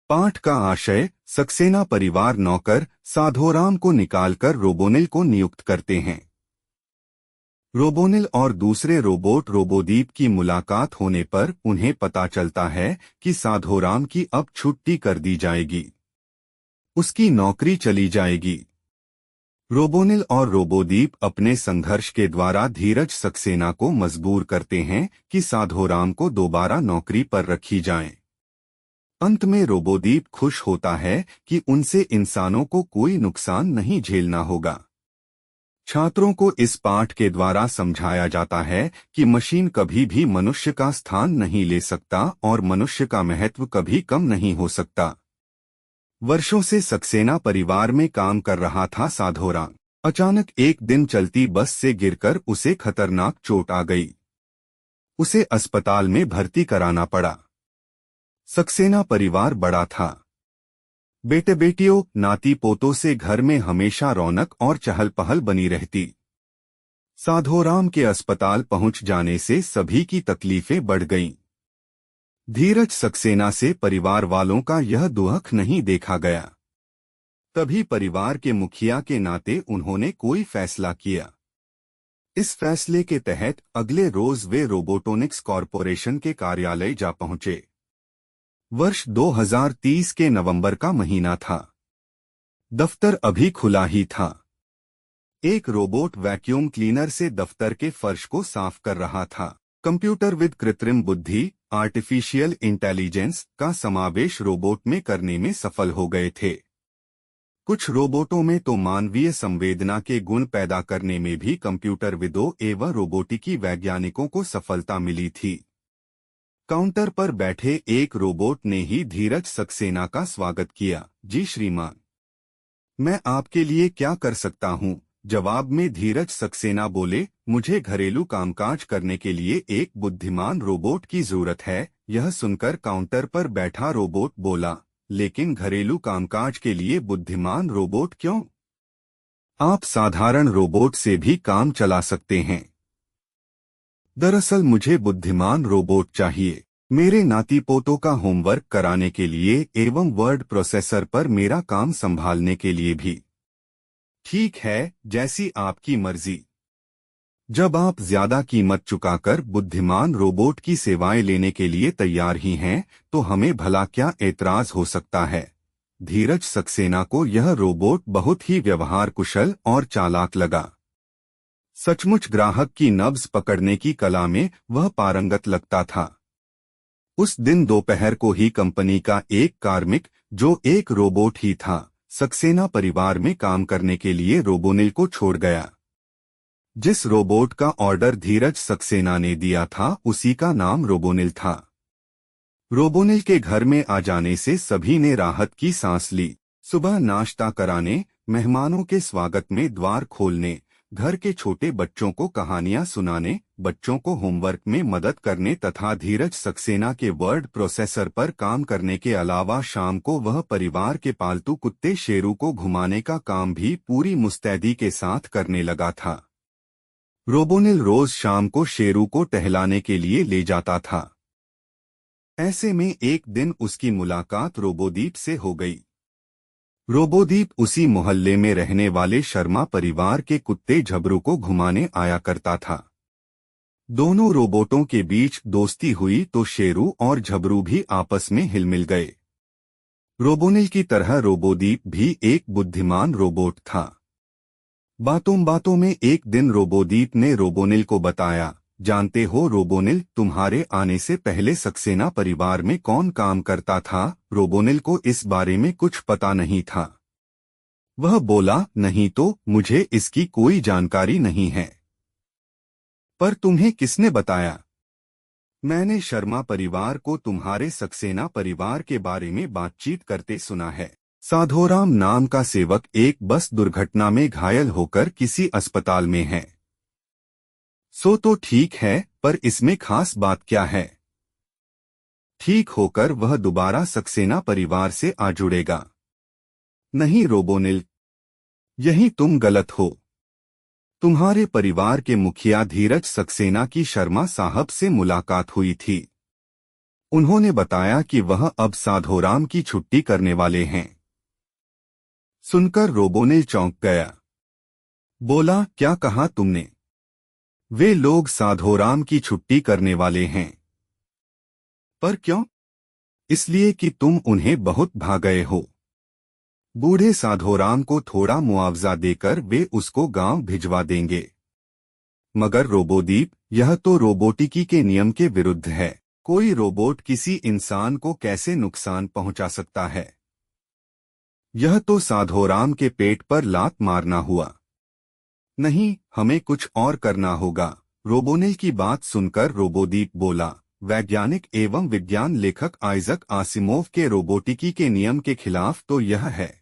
पाठ का आशय, सक्सेना परिवार नौकर साधोराम को निकालकर रोबोनिल को नियुक्त करते हैं। रोबोनिल और दूसरे रोबोट रोबोदीप की मुलाकात होने पर उन्हें पता चलता है कि साधोराम की अब छुट्टी कर दी जाएगी, उसकी नौकरी चली जाएगी। रोबोनिल और रोबोदीप अपने संघर्ष के द्वारा धीरज सक्सेना को मजबूर करते हैं कि साधोराम को दोबारा नौकरी पर रखी जाए। अंत में रोबोदीप खुश होता है कि उनसे इंसानों को कोई नुकसान नहीं झेलना होगा। छात्रों को इस पाठ के द्वारा समझाया जाता है कि मशीन कभी भी मनुष्य का स्थान नहीं ले सकता और मनुष्य का महत्व कभी कम नहीं हो सकता। वर्षों से सक्सेना परिवार में काम कर रहा था साधोराम। अचानक एक दिन चलती बस से गिरकर उसे खतरनाक चोट आ गई। उसे अस्पताल में भर्ती कराना पड़ा। सक्सेना परिवार बड़ा था। बेटे बेटियों, नाती पोतों से घर में हमेशा रौनक और चहल पहल बनी रहती। साधोराम के अस्पताल पहुंच जाने से सभी की तकलीफें बढ़ गईं। धीरज सक्सेना से परिवार वालों का यह दुख नहीं देखा गया। तभी परिवार के मुखिया के नाते उन्होंने कोई फैसला किया। इस फैसले के तहत अगले रोज वे रोबोटोनिक्स कॉरपोरेशन के कार्यालय जा पहुंचे। वर्ष 2030 के नवंबर का महीना था। दफ्तर अभी खुला ही था। एक रोबोट वैक्यूम क्लीनर से दफ्तर के फर्श को साफ कर रहा था। कंप्यूटर विद कृत्रिम बुद्धि, आर्टिफिशियल इंटेलिजेंस का समावेश रोबोट में करने में सफल हो गए थे। कुछ रोबोटों में तो मानवीय संवेदना के गुण पैदा करने में भी कंप्यूटर विदों एवं रोबोटिकी वैज्ञानिकों को सफलता मिली थी। काउंटर पर बैठे एक रोबोट ने ही धीरज सक्सेना का स्वागत किया। जी श्रीमान, मैं आपके लिए क्या कर सकता हूँ? जवाब में धीरज सक्सेना बोले, मुझे घरेलू कामकाज करने के लिए एक बुद्धिमान रोबोट की जरूरत है। यह सुनकर काउंटर पर बैठा रोबोट बोला, लेकिन घरेलू कामकाज के लिए बुद्धिमान रोबोट क्यों? आप साधारण रोबोट से भी काम चला सकते हैं। दरअसल मुझे बुद्धिमान रोबोट चाहिए, मेरे नाती पोतों का होमवर्क कराने के लिए एवं वर्ड प्रोसेसर पर मेरा काम संभालने के लिए भी। ठीक है, जैसी आपकी मर्जी। जब आप ज्यादा कीमत चुकाकर बुद्धिमान रोबोट की सेवाएं लेने के लिए तैयार ही हैं, तो हमें भला क्या एतराज हो सकता है। धीरज सक्सेना को यह रोबोट बहुत ही व्यवहार कुशल और चालाक लगा। सचमुच ग्राहक की नब्ज पकड़ने की कला में वह पारंगत लगता था। उस दिन दोपहर को ही कंपनी का एक कार्मिक, जो एक रोबोट ही था, सक्सेना परिवार में काम करने के लिए रोबोनिल को छोड़ गया। जिस रोबोट का ऑर्डर धीरज सक्सेना ने दिया था, उसी का नाम रोबोनिल था। रोबोनिल के घर में आ जाने से सभी ने राहत की सांस ली। सुबह नाश्ता कराने, मेहमानों के स्वागत में द्वार खोलने, घर के छोटे बच्चों को कहानियां सुनाने, बच्चों को होमवर्क में मदद करने तथा धीरज सक्सेना के वर्ड प्रोसेसर पर काम करने के अलावा शाम को वह परिवार के पालतू कुत्ते शेरू को घुमाने का काम भी पूरी मुस्तैदी के साथ करने लगा था। रोबोनिल रोज शाम को शेरू को टहलाने के लिए ले जाता था। ऐसे में एक दिन उसकी मुलाकात रोबोदीप से हो गई। रोबोदीप उसी मोहल्ले में रहने वाले शर्मा परिवार के कुत्ते झबरू को घुमाने आया करता था। दोनों रोबोटों के बीच दोस्ती हुई तो शेरू और झबरू भी आपस में हिलमिल गए। रोबोनिल की तरह रोबोदीप भी एक बुद्धिमान रोबोट था। बातों बातों में एक दिन रोबोदीप ने रोबोनिल को बताया, जानते हो रोबोनिल, तुम्हारे आने से पहले सक्सेना परिवार में कौन काम करता था? रोबोनिल को इस बारे में कुछ पता नहीं था। वह बोला, नहीं तो, मुझे इसकी कोई जानकारी नहीं है। पर तुम्हें किसने बताया? मैंने शर्मा परिवार को तुम्हारे सक्सेना परिवार के बारे में बातचीत करते सुना है। साधोराम नाम का सेवक एक बस दुर्घटना में घायल होकर किसी अस्पताल में है। सो तो ठीक है, पर इसमें खास बात क्या है? ठीक होकर वह दोबारा सक्सेना परिवार से आ जुड़ेगा। नहीं रोबोनिल, यही तुम गलत हो। तुम्हारे परिवार के मुखिया धीरज सक्सेना की शर्मा साहब से मुलाकात हुई थी। उन्होंने बताया कि वह अब साधोराम की छुट्टी करने वाले हैं। सुनकर रोबोनिल चौंक गया। बोला, क्या कहा तुमने? वे लोग साधोराम की छुट्टी करने वाले हैं? पर क्यों? इसलिए कि तुम उन्हें बहुत भा गए हो। बूढ़े साधोराम को थोड़ा मुआवजा देकर वे उसको गांव भिजवा देंगे। मगर रोबोदीप, यह तो रोबोटिकी के नियम के विरुद्ध है। कोई रोबोट किसी इंसान को कैसे नुकसान पहुंचा सकता है? यह तो साधोराम के पेट पर लात मारना हुआ। नहीं, हमें कुछ और करना होगा। रोबोनिल की बात सुनकर रोबोदीप बोला, वैज्ञानिक एवं विज्ञान लेखक आइजक आसिमोव के रोबोटिकी के नियम के खिलाफ तो यह है।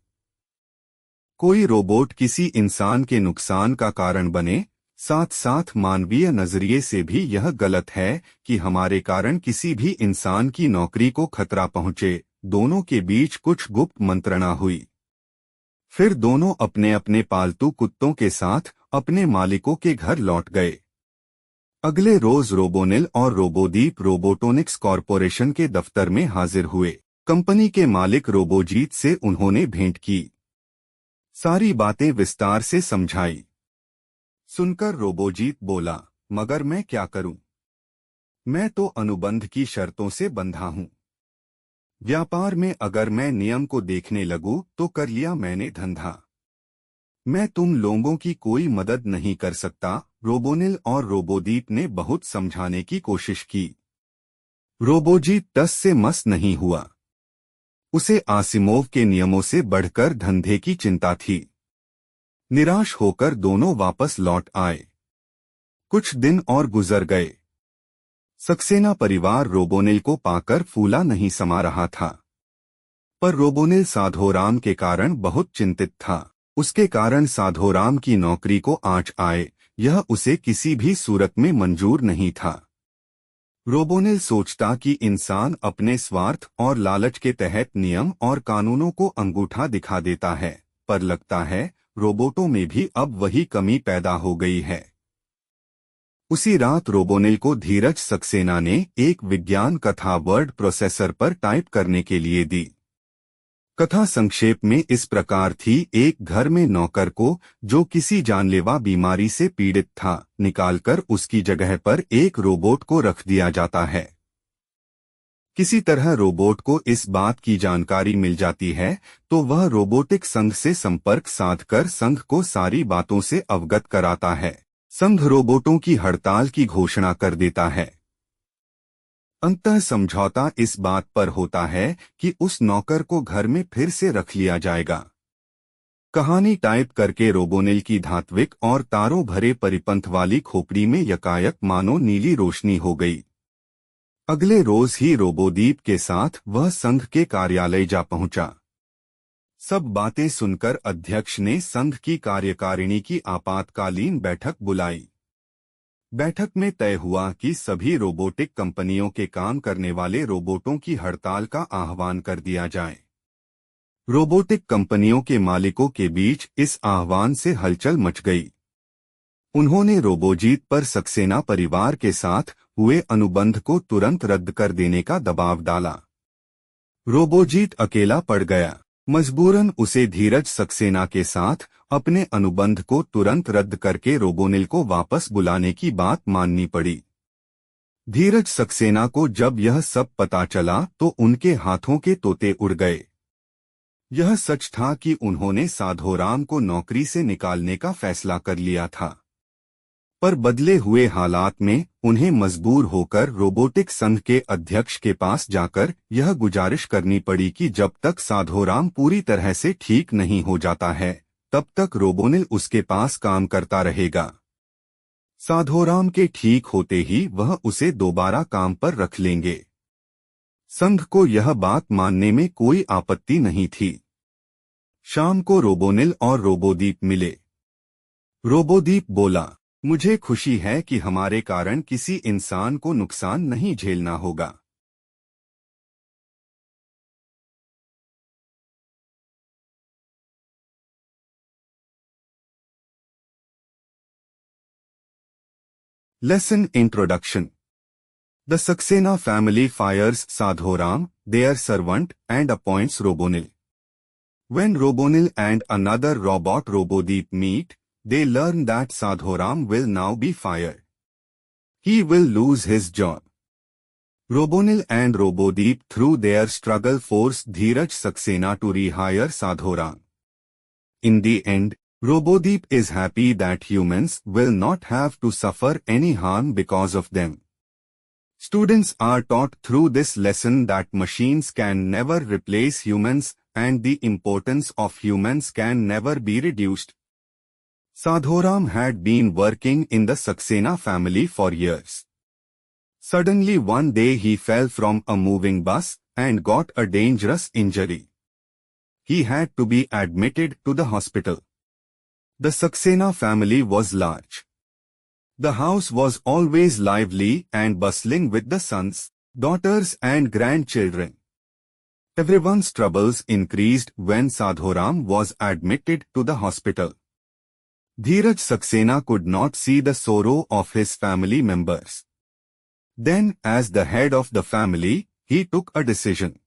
कोई रोबोट किसी इंसान के नुकसान का कारण बने, साथ साथ मानवीय नजरिए से भी यह गलत है कि हमारे कारण किसी भी इंसान की नौकरी को खतरा पहुंचे। दोनों के बीच कुछ गुप्त मंत्रणा हुई। फिर दोनों अपने अपने पालतू कुत्तों के साथ अपने मालिकों के घर लौट गए। अगले रोज रोबोनिल और रोबोदीप रोबोटोनिक्स कॉरपोरेशन के दफ्तर में हाजिर हुए। कंपनी के मालिक रोबोजीत से उन्होंने भेंट की। सारी बातें विस्तार से समझाई। सुनकर रोबोजीत बोला, मगर मैं क्या करूं? मैं तो अनुबंध की शर्तों से बंधा हूं। व्यापार में अगर मैं नियम को देखने लगूं तो कर लिया मैंने धंधा। मैं तुम लोगों की कोई मदद नहीं कर सकता। रोबोनिल और रोबोदीप ने बहुत समझाने की कोशिश की। रोबोजीत टस से मस नहीं हुआ। उसे आसिमोव के नियमों से बढ़कर धंधे की चिंता थी। निराश होकर दोनों वापस लौट आए। कुछ दिन और गुजर गए। सक्सेना परिवार रोबोनिल को पाकर फूला नहीं समा रहा था। पर रोबोनिल साधोराम के कारण बहुत चिंतित था। उसके कारण साधोराम की नौकरी को आंच आए, यह उसे किसी भी सूरत में मंजूर नहीं था। रोबोनिल सोचता कि इंसान अपने स्वार्थ और लालच के तहत नियम और कानूनों को अंगूठा दिखा देता है, पर लगता है रोबोटों में भी अब वही कमी पैदा हो गई है। उसी रात रोबोनिल को धीरज सक्सेना ने एक विज्ञान कथा वर्ड प्रोसेसर पर टाइप करने के लिए दी। कथा संक्षेप में इस प्रकार थी। एक घर में नौकर को, जो किसी जानलेवा बीमारी से पीड़ित था, निकालकर उसकी जगह पर एक रोबोट को रख दिया जाता है। किसी तरह रोबोट को इस बात की जानकारी मिल जाती है तो वह रोबोटिक संघ से संपर्क साधकर संघ को सारी बातों से अवगत कराता है। संघ रोबोटों की हड़ताल की घोषणा कर देता है। अंततः समझौता इस बात पर होता है कि उस नौकर को घर में फिर से रख लिया जाएगा। कहानी टाइप करके रोबोनिल की धात्विक और तारों भरे परिपंथ वाली खोपड़ी में यकायक मानो नीली रोशनी हो गई। अगले रोज ही रोबोदीप के साथ वह संघ के कार्यालय जा पहुंचा। सब बातें सुनकर अध्यक्ष ने संघ की कार्यकारिणी की आपातकालीन बैठक बुलाई। बैठक में तय हुआ कि सभी रोबोटिक कंपनियों के काम करने वाले रोबोटों की हड़ताल का आह्वान कर दिया जाए। रोबोटिक कंपनियों के मालिकों के बीच इस आह्वान से हलचल मच गई। उन्होंने रोबोजीत पर सक्सेना परिवार के साथ हुए अनुबंध को तुरंत रद्द कर देने का दबाव डाला। रोबोजीत अकेला पड़ गया। मजबूरन उसे धीरज सक्सेना के साथ अपने अनुबंध को तुरंत रद्द करके रोबोनिल को वापस बुलाने की बात माननी पड़ी। धीरज सक्सेना को जब यह सब पता चला तो उनके हाथों के तोते उड़ गए। यह सच था कि उन्होंने साधोराम को नौकरी से निकालने का फैसला कर लिया था, पर बदले हुए हालात में उन्हें मजबूर होकर रोबोटिक संघ के अध्यक्ष के पास जाकर यह गुजारिश करनी पड़ी कि जब तक साधोराम पूरी तरह से ठीक नहीं हो जाता है तब तक रोबोनिल उसके पास काम करता रहेगा। साधोराम के ठीक होते ही वह उसे दोबारा काम पर रख लेंगे। संघ को यह बात मानने में कोई आपत्ति नहीं थी। शाम को रोबोनिल और रोबोदीप मिले। रोबोदीप बोला, मुझे खुशी है कि हमारे कारण किसी इंसान को नुकसान नहीं झेलना होगा। Lesson introduction. The Saxena family fires Sadhuram, their servant, and appoints Robonil. When Robonil and another robot Robodeep meet, they learn that Sadhuram will now be fired. He will lose his job. Robonil and Robodeep through their struggle force Dheeraj Saxena to rehire Sadhuram. In the end, Robodeep is happy that humans will not have to suffer any harm because of them. Students are taught through this lesson that machines can never replace humans and the importance of humans can never be reduced. Sadhuram had been working in the Saxena family for years. Suddenly one day he fell from a moving bus and got a dangerous injury. He had to be admitted to the hospital. The Saxena family was large. The house was always lively and bustling with the sons, daughters and grandchildren. Everyone's troubles increased when Sadhuram was admitted to the hospital. Dheeraj Saxena could not see the sorrow of his family members. Then, as the head of the family, he took a decision.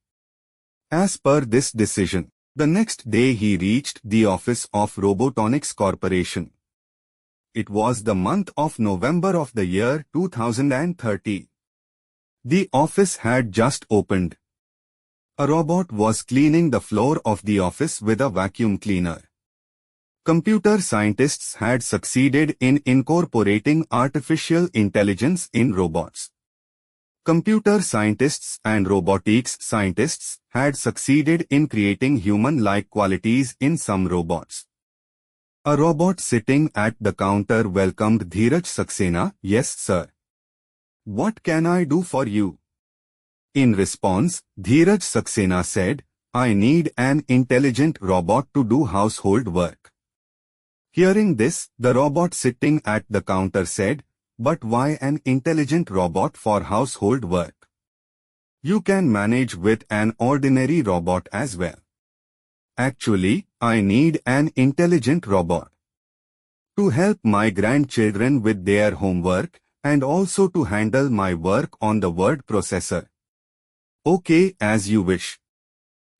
As per this decision, the next day he reached the office of Robotonics Corporation. It was the month of November of the year 2030. The office had just opened. A robot was cleaning the floor of the office with a vacuum cleaner. Computer scientists had succeeded in incorporating artificial intelligence in robots. Computer scientists and robotics scientists had succeeded in creating human-like qualities in some robots. A robot sitting at the counter welcomed Dheeraj Saxena. "Yes, sir. What can I do for you?" In response, Dheeraj Saxena said, "I need an intelligent robot to do household work." Hearing this, the robot sitting at the counter said, "But why an intelligent robot for household work? You can manage with an ordinary robot as well." "Actually, I need an intelligent robot to help my grandchildren with their homework and also to handle my work on the word processor." "Okay, as you wish.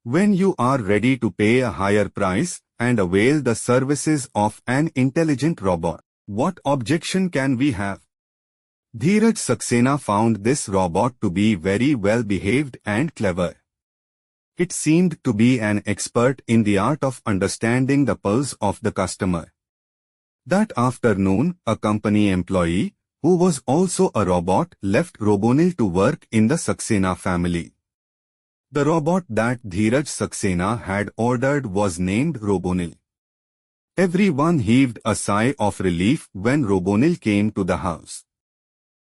When you are ready to pay a higher price and avail the services of an intelligent robot, what objection can we have?" Dheeraj Saxena found this robot to be very well behaved and clever. It seemed to be an expert in the art of understanding the pulse of the customer. That afternoon, a company employee, who was also a robot, left Robonil to work in the Saxena family. The robot that Dheeraj Saxena had ordered was named Robonil. Everyone heaved a sigh of relief when Robonil came to the house.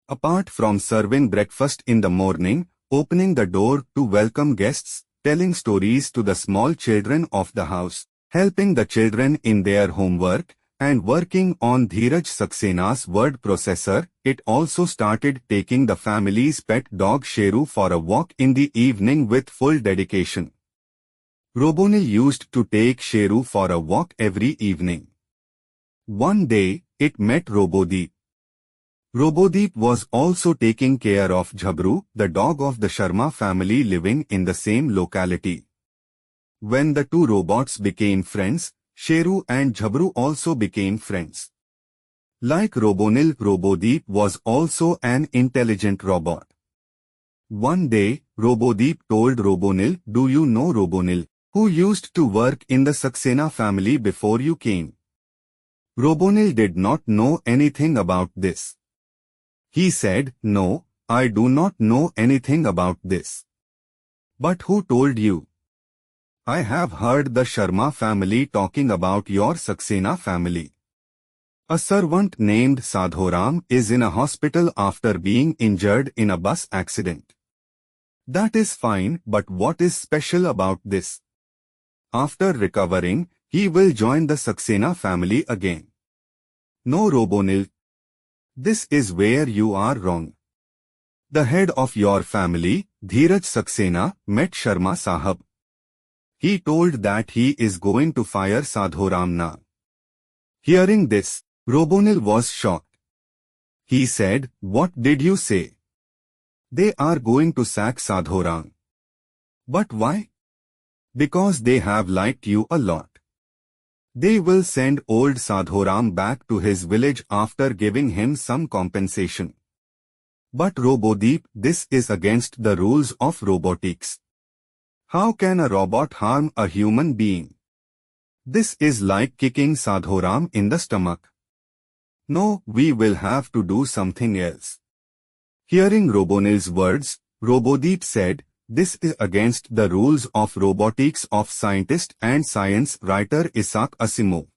Apart from serving breakfast in the morning, opening the door to welcome guests, telling stories to the small children of the house, helping the children in their homework, and working on Dheeraj Saxena's word processor, it also started taking the family's pet dog Sheru for a walk in the evening with full dedication. Robonil used to take Sheru for a walk every evening. One day, it met Robodeep. Robodeep was also taking care of Jhabru, the dog of the Sharma family living in the same locality. When the two robots became friends, Sheru and Jhabru also became friends. Like Robonil, Robodeep was also an intelligent robot. One day, Robodeep told Robonil, "Do you know Robonil, who used to work in the Saxena family before you came?" Robonil did not know anything about this. He said, "No, I do not know anything about this." "But who told you?" "I have heard the Sharma family talking about your Saxena family. A servant named Sadhuram is in a hospital after being injured in a bus accident." "That is fine, but what is special about this? After recovering, he will join the Saxena family again." "No, Robonil. This is where you are wrong. The head of your family, Dheeraj Saxena, met Sharma Sahab. He told that he is going to fire Sadhuram now." Hearing this, Robonil was shocked. He said, "What did you say?" They are going to sack Sadhuram. But why? Because they have liked you a lot. They will send old Sadhuram back to his village after giving him some compensation. But Robodeep, this is against the rules of robotics. How can a robot harm a human being? This is like kicking Sadhuram in the stomach. No, we will have to do something else. Hearing Robonil's words, Robodeep said, this is against the rules of robotics of scientist and science writer Isaac Asimov.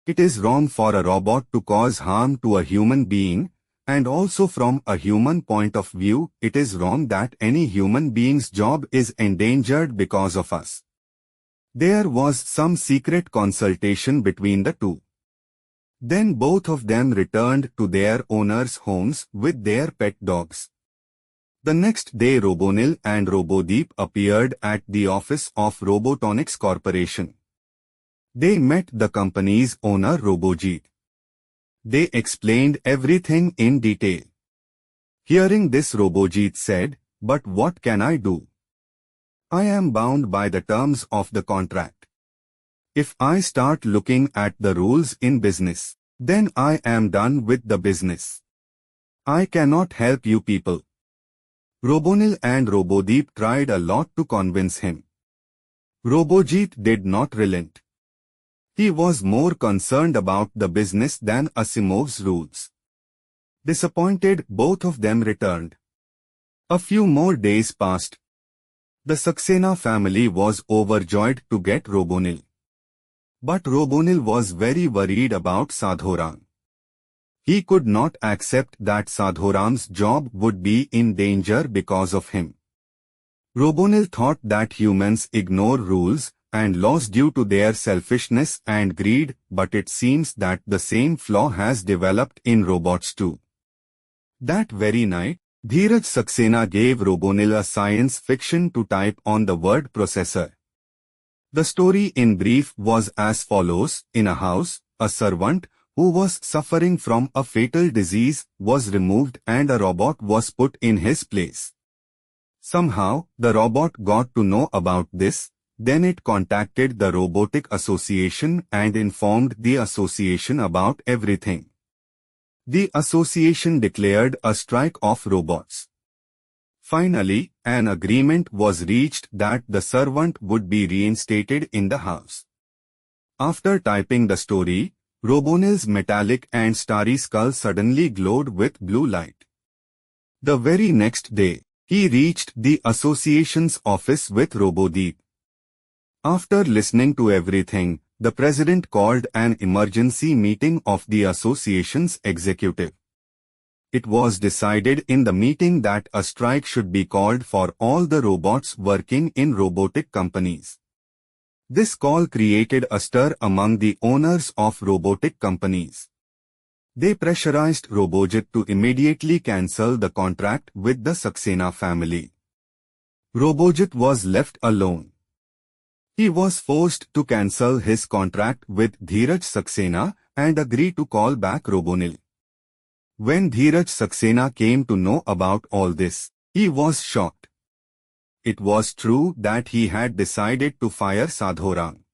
It is wrong for a robot to cause harm to a human being, and also from a human point of view, it is wrong that any human being's job is endangered because of us. There was some secret consultation between the two. Then both of them returned to their owners' homes with their pet dogs. The next day Robonil and Robodeep appeared at the office of Robotonics Corporation. They met the company's owner Robojit. They explained everything in detail. Hearing this, Robojit said, "But what can I do? I am bound by the terms of the contract. If I start looking at the rules in business, then I am done with the business. I cannot help you people." Robonil and Robodeep tried a lot to convince him. Robojit did not relent. He was more concerned about the business than Asimov's rules. Disappointed, both of them returned. A few more days passed. The Saxena family was overjoyed to get Robonil. But Robonil was very worried about Sadhuram. He could not accept that Sadhuram's job would be in danger because of him. Robonil thought that humans ignore rules and laws due to their selfishness and greed, but it seems that the same flaw has developed in robots too. That very night, Dheeraj Saxena gave Robonil a science fiction to type on the word processor. The story in brief was as follows. In a house, a servant, who was suffering from a fatal disease, was removed and a robot was put in his place. Somehow, the robot got to know about this. Then it contacted the Robotic Association and informed the association about everything. The association declared a strike of robots. Finally, an agreement was reached that the servant would be reinstated in the house. After typing the story, Robonil's metallic and starry skull suddenly glowed with blue light. The very next day, he reached the association's office with Robodeep. After listening to everything, the president called an emergency meeting of the association's executive. It was decided in the meeting that a strike should be called for all the robots working in robotic companies. This call created a stir among the owners of robotic companies. They pressurized Robojit to immediately cancel the contract with the Saxena family. Robojit was left alone. He was forced to cancel his contract with Dheeraj Saxena and agree to call back Robonil. When Dheeraj Saxena came to know about all this, he was shocked. It was true that he had decided to fire Sadhuram.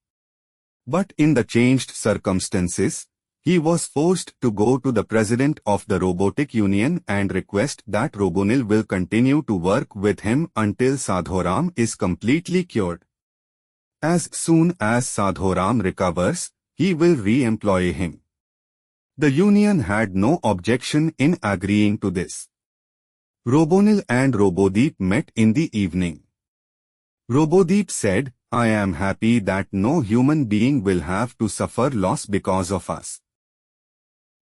But in the changed circumstances, he was forced to go to the president of the Robotic Union and request that Robonil will continue to work with him until Sadhuram is completely cured. As soon as Sadhuram recovers, he will re-employ him. The union had no objection in agreeing to this. Robonil and Robodeep met in the evening. Robodeep said, "I am happy that no human being will have to suffer loss because of us."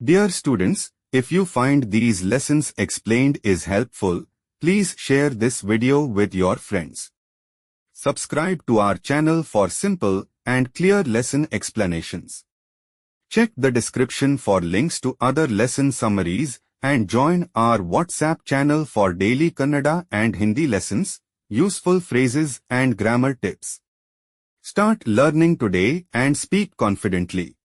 Dear students, if you find these lessons explained is helpful, please share this video with your friends. Subscribe to our channel for simple and clear lesson explanations. Check the description for links to other lesson summaries and join our WhatsApp channel for daily Kannada and Hindi lessons, useful phrases and grammar tips. Start learning today and speak confidently.